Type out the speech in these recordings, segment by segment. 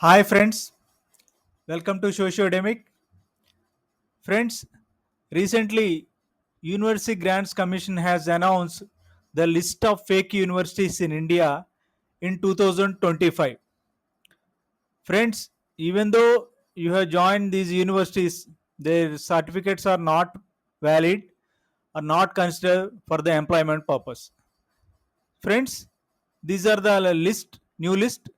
Hi friends, welcome to Sociodemic. Friends, recently University Grants Commission has announced the list of fake universities in India in 2025. Friends, even though you have joined these universities, their certificates are not valid or not considered for the employment purpose. Friends, these are the new list.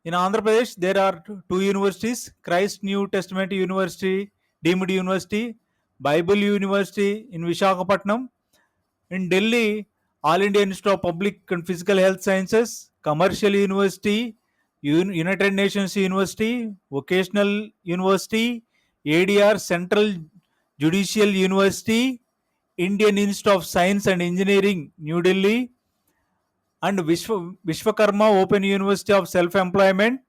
In Andhra Pradesh, there are two universities: Christ New Testament University, deemed university, Bible University in Visakhapatnam. In Delhi, All India Institute of Public and Physical Health Sciences, Commercial University, United Nations University, Vocational University, ADR Central Judicial University, Indian Institute of Science and Engineering, New Delhi, and Vishwakarma Open University of Self-Employment,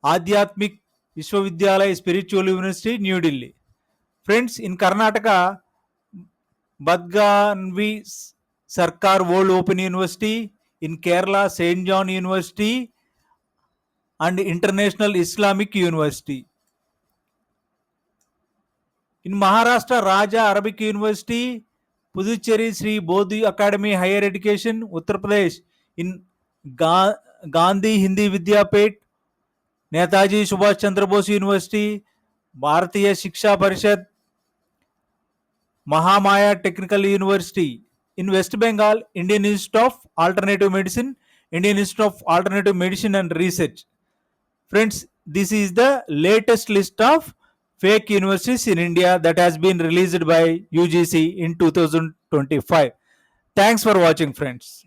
Adhyatmik Vishwavidyalaya Spiritual University, New Delhi. Friends, in Karnataka, Badganvi Sarkar World Open University, in Kerala, St. John University, and International Islamic University. In Maharashtra, Raja Arabic University, Puducherry Sri Bodhi Academy Higher Education, Uttar Pradesh, in Gandhi Hindi Vidyapet, Netaji Subhash Chandra Bose university, भारतीय शिक्षा परिषद, Mahamaya technical university. In West Bengal, Indian Institute of Alternative Medicine, Indian Institute of Alternative Medicine and Research. Friends, this is the latest list of fake universities in India that has been released by UGC in 2025. Thanks for watching, friends.